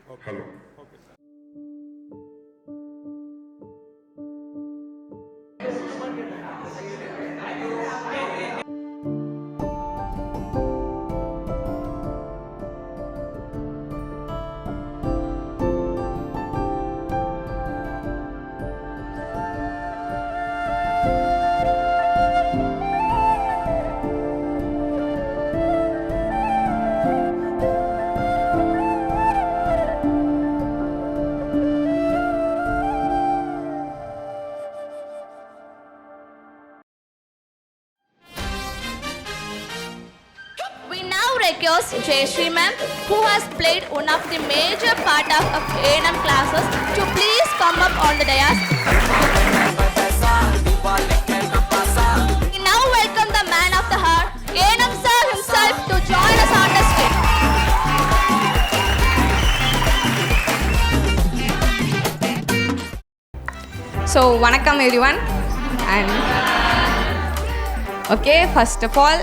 Hello. We now request Jayashree ma'am, who has played one of the major part of A&M classes, to please come up on the dais. We now welcome the man of the heart, A&M sir himself, to join us on the stage. So, vanakkam everyone, and okay, first of all,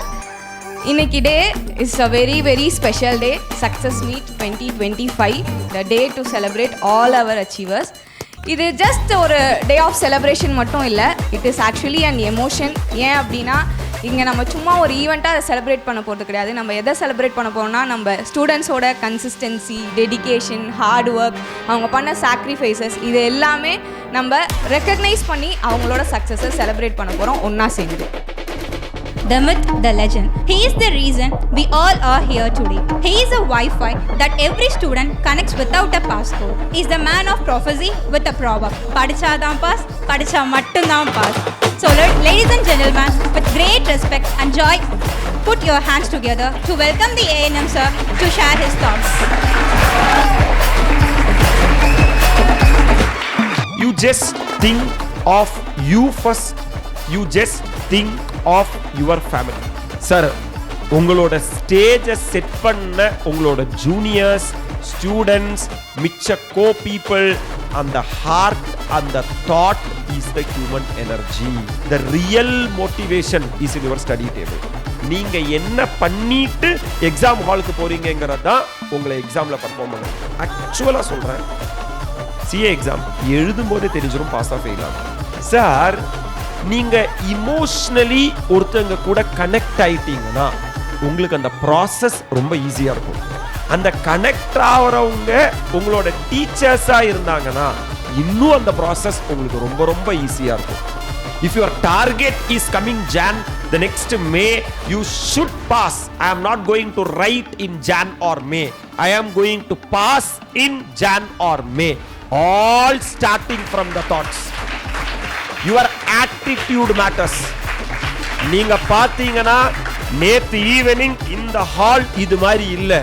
இன்னைக்கு day is a very special day, success meet 2025, the day to celebrate all our achievers. இது just ஒரு day of celebration மட்டும் இல்லை, it is actually and emotion. ஏன் அப்படின்னா இங்கே நம்ம சும்மா ஒரு ஈவெண்ட்டாக அதை செலிப்ரேட் பண்ண போகிறது கிடையாது. நம்ம எதை செலிப்ரேட் பண்ண போகிறோம்னா நம்ம ஸ்டூடெண்ட்ஸோட கன்சிஸ்டன்சி, டெடிகேஷன், ஹார்ட் ஒர்க், அவங்க பண்ண சாக்ரிஃபைசஸ், இது எல்லாமே நம்ம ரெக்கக்னைஸ் பண்ணி அவங்களோட சக்ஸஸை செலிப்ரேட் பண்ண போகிறோம் ஒன்றா சேர்ந்து. The myth, the legend. He is the reason we all are here today. He is a Wi-Fi that every student connects without a passcode. He is the man of prophecy with a proverb. Padichadam pass, padicha mattumdam pass. So ladies and gentlemen, with great respect and joy, put your hands together to welcome the A&M sir to share his thoughts. You just think of you first. You just think of your family. Sir, உங்களோட ஸ்டேஜை set பண்ண உங்களோட juniors, students, மிச்ச கோ people, அந்த heart, அந்த thought is the human energy. The real motivation is in your study table. நீங்க என்ன பண்ணிட்டு எக்ஸாம் ஹாலுக்கு போறீங்கிறது தான் உங்களை எக்ஸாம்ல பர்ஃபார்ம் பண்ணுங்க. ஆக்சுவலா சொல்றேன், சிஏ எக்ஸாம் எழுதும் போதே தெரிஞ்சிடும் பாஸ் ஆஃப் ஃபெயில் ஆகும். சார், நீங்க இமோஷனலி ஒருத்தங்க கூட கனெக்ட் ஆயிட்டீங்கன்னா உங்களுக்கு அந்த ப்ராசஸ் ரொம்ப ஈஸியா இருக்கும். அந்த கனெக்ட் ஆகிறவங்க உங்களோட டீச்சர்ஸா இருந்தாங்கன்னா இன்னும் அந்த ப்ராசஸ் உங்களுக்கு ரொம்ப ஈஸியா இருக்கும். If your target is coming Jan, the next May, you should pass. I am not going to write in Jan or May. I am going to pass in Jan or May. All starting from the thoughts. Your attitude matters. நீங்க பாத்தீங்கன்னா நேத்து evening இந்த hall இது மாதிரி இல்ல,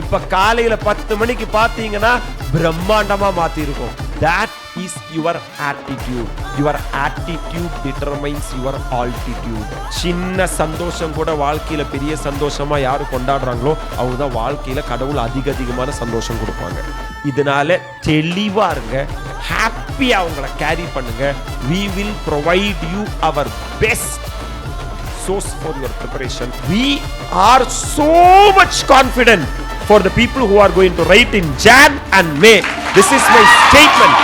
இப்ப காலையில 10 மணிக்கு பாத்தீங்கன்னா பிரம்மாண்டமா மாத்தி இருக்கும். That is your attitude. Your attitude determines your altitude. சின்ன சந்தோஷம் கூட வாழ்க்கையில பெரிய சந்தோஷமா யாரு கொண்டாடுறாங்களோ அவங்க தான் வாழ்க்கையில கடவுள் அதிகமான சந்தோஷம் கொடுப்பாங்க. இதனால தெளிவா இருங்க, ஹாப்பியா அவங்கள கேரி பண்ணுங்க. We will provide you our best source for your preparation. We are so much confident for the people who are going to write in Jan and May. This is my statement.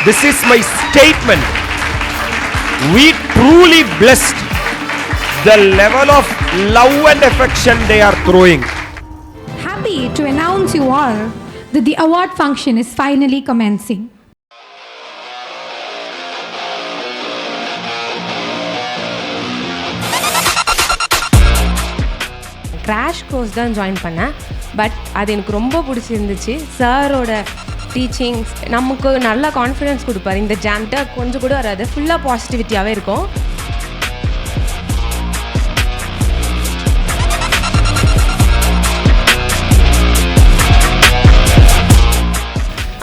This is my statement. We truly blessed the level of love and affection they are throwing. Happy to announce you all that the award function is finally commencing. Crash course தான் join பண்ணேன். But அது எனக்கு ரொம்ப பிடிச்சிருந்துச்சு. சாரோட teachings நமக்கு நல்ல confidence கொடுப்பாரு. இந்த ஜாம்கிட்ட கொஞ்சம் கூட வராது, ஃபுல்லாக பாசிட்டிவிட்டியாகவே இருக்கும்.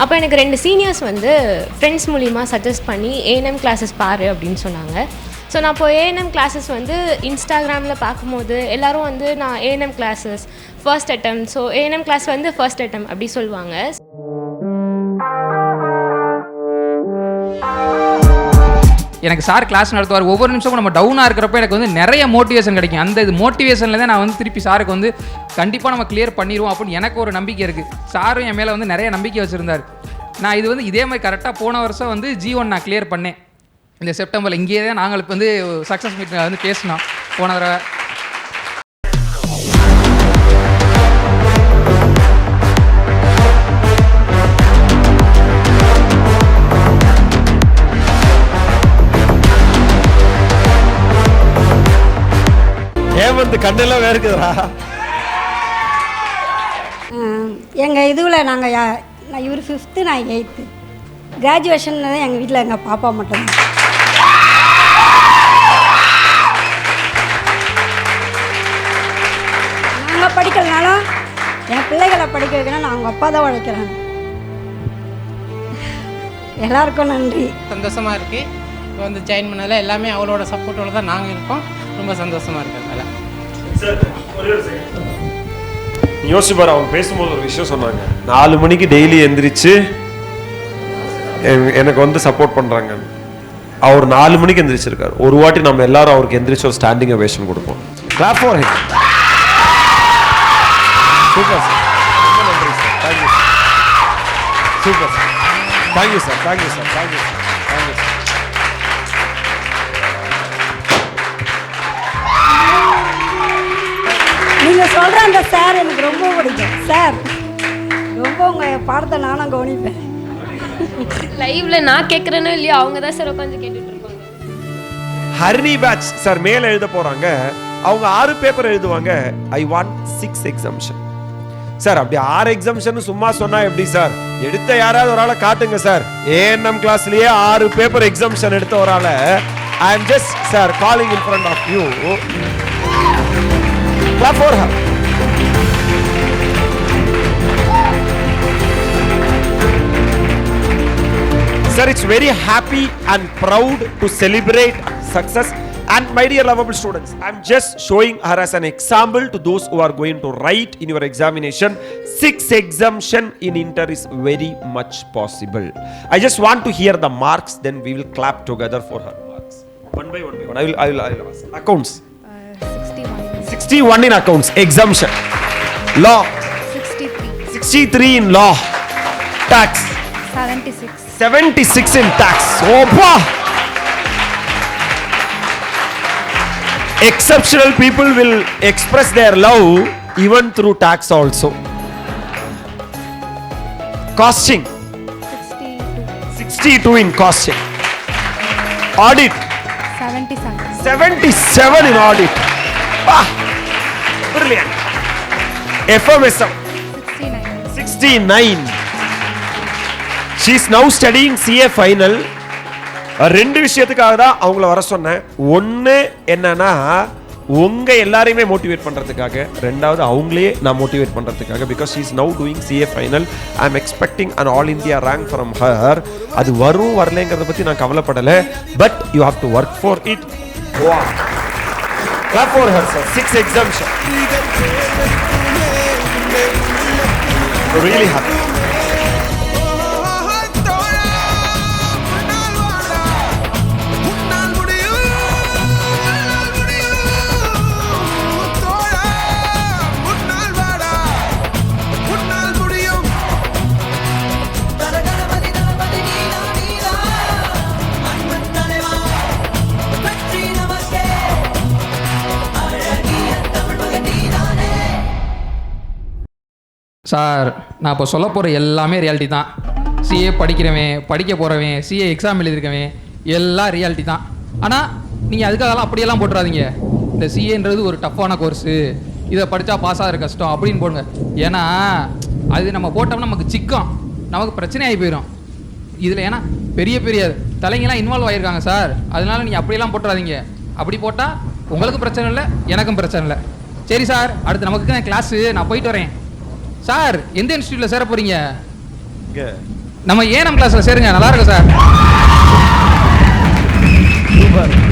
அப்போ எனக்கு 2 சீனியர்ஸ் வந்து ஃப்ரெண்ட்ஸ் மூலிமா சஜஸ்ட் பண்ணி A&M கிளாஸஸ் பாரு அப்படின்னு சொன்னாங்க. ஸோ நான் இப்போ A&M கிளாஸஸ் வந்து இன்ஸ்டாகிராமில் பார்க்கும்போது எல்லோரும் வந்து நான் A&M classes first attempt, so A&M class வந்து ஃபர்ஸ்ட் அட்டம் அப்படி சொல்லுவாங்க. எனக்கு சார் கிளாஸ் நடத்துவார். ஒவ்வொரு நிமிஷமும் நம்ம டவுனாக இருக்கிறப்ப எனக்கு வந்து நிறைய மோட்டிவேஷன் கிடைக்கும். அந்த இது மோட்டிவேஷனில் தான் நான் வந்து திருப்பி சாருக்கு வந்து கண்டிப்பாக நம்ம கிளியர் பண்ணிடுவோம் அப்படின்னு எனக்கு ஒரு நம்பிக்கை இருக்குது. சாரும் என் மேலே வந்து நிறைய நம்பிக்கை வச்சுருந்தார். நான் இது வந்து இதே மாதிரி கரெக்டாக போன வருஷம் வந்து G1 நான் கிளியர் பண்ணேன். இந்த செப்டம்பரில் இங்கேயே தான் நாங்களுக்கு வந்து சக்ஸஸ் மீட்டில் வந்து பேசினோம் போன தடவை. வந்து கண்ணெல்லாம் வேறுக்குதுடா. எங்கள் இதுவில் நாங்கள் இவர் 5th நான் 8th கிராஜுவேஷன் தான் எங்கள் வீட்டில் எங்கள் பாப்பா மட்டும்தான். நாங்கள் படிக்கலனாலும் என் பிள்ளைகளை படிக்க வைக்கணும். நான் அவங்க அப்பா தான் உழைக்கிறாங்க. எல்லாருக்கும் நன்றி. சந்தோஷமாக இருக்குது. இப்போ வந்து ஜாயின் பண்ணதில் எல்லாமே அவளோட சப்போர்ட்டோடு தான் நாங்கள் இருக்கோம். ரொம்ப சந்தோஷமாக இருக்கிறதுனால. யோசிச்சு பாரு, அவங்க பேசும்போது ஒரு விஷயம் சொன்னாங்க. 4 மணிக்கு டெய்லி எந்திரிச்சு எனக்கு வந்து சப்போர்ட் பண்றாங்க. அவர் 4 மணிக்கு எந்திரிச்சிருக்காரு. ஒரு வாட்டி நம்ம எல்லாரும் அவருக்கு எந்திரிச்சு ஒரு ஸ்டாண்டிங் ஓவேஷன் கொடுப்போம். Clap for him. Super sir, ரொம்ப நன்றி sir. Thank you sir. Super sir. Thank you sir, thank you sir, thank you sir, thank you sir. நீங்கள் சொல்கிற அந்த சார் எனக்கு ரொம்ப பிடிக்கும் சார். ரொம்ப உங்கள் பாடத்தை நானும் கவனிப்பேன். லைவ்ல நான் கேட்குறேனோ இல்லையோ அவங்க தான் சார் உட்காந்து கேட்டுட்டு இருப்பாங்க. ஹரிணி பேட்ச் சார் மேல எழுத போறாங்க. அவங்க 6 பேப்பர் எழுதுவாங்க. I want 6 exemption. சார் அப்படி 6 எக்ஸாம்ஷன் சும்மா சொன்னா எப்படி சார்? எடுத்த யாராவது ஒரு ஆளை காட்டுங்க சார். ஏஎன்எம் கிளாஸ்லயே 6 பேப்பர் எக்ஸாம்ஷன் எடுத்த ஒரு ஆளை I am just sir calling in front of you. Clap for her. Sir, it's very happy and proud to celebrate success. And my dear lovable students, I'm just showing her as an example to those who are going to write in your examination. 6 exemption in inter is very much possible. I just want to hear the marks, then we will clap together for her marks. One by one. I will ask. Accounts. 61 in accounts, exemption. Law 63 in law. Tax 76 in tax. Opa! Exceptional people will express their love even through tax also. Costing 62 in costing. Audit 77 in audit. Brilliant. FMSM 69. She is now studying CA final. 2 விஷயத்துக்காக தான் அவங்கள வர சொன்னேன். ஒன்று என்னன்னா உங்க எல்லாரையுமே motivate பண்றதுக்காக, ரெண்டாவது அவங்களே நான் மோட்டிவேட் பண்றதுக்காக. Because she is now doing CA final. I am expecting an all India rank from her. அது வரும் வரலங்கிறத பத்தி நான் கவலைப்படல. But you have to work for it. Wow. Clap for her, sir. 6 exemption. Really happy. Sir, நான் இப்போ சொல்ல போகிற எல்லாமே ரியாலிட்டி தான். சிஏ படிக்கிறவன், படிக்க போகிறவன், சிஏ எக்ஸாம் எழுதியிருக்கவன் எல்லாம் ரியாலிட்டி தான். ஆனால் நீங்கள் அதுக்காகலாம் அப்படியெல்லாம் போட்டுறாதீங்க. இந்த சிஏன்றது ஒரு டஃப்பான கோர்ஸு, இதை படித்தா பாஸ் ஆகிற கஷ்டம் அப்படின்னு போடுங்க. ஏன்னா அது நம்ம போட்டோம்னா நமக்கு சிக்கம், நமக்கு பிரச்சனை ஆகி போயிடும் இதில். ஏன்னா பெரிய பெரிய தலைங்கெல்லாம் இன்வால்வ் ஆகியிருக்காங்க சார். அதனால நீங்கள் அப்படியெல்லாம் போட்டுறாதீங்க. அப்படி போட்டால் உங்களுக்கு பிரச்சனை இல்லை, எனக்கும் பிரச்சனை இல்லை. சரி சார், அடுத்து நமக்கு தான் கிளாஸு, நான் போயிட்டு வரேன். சார், எந்த இன்ஸ்டியூட்டில் சேர போகிறீங்க? நம்ம ஏஎன்எம் கிளாஸில் சேருங்க, நல்லா இருக்கும் சார். சூப்பர்.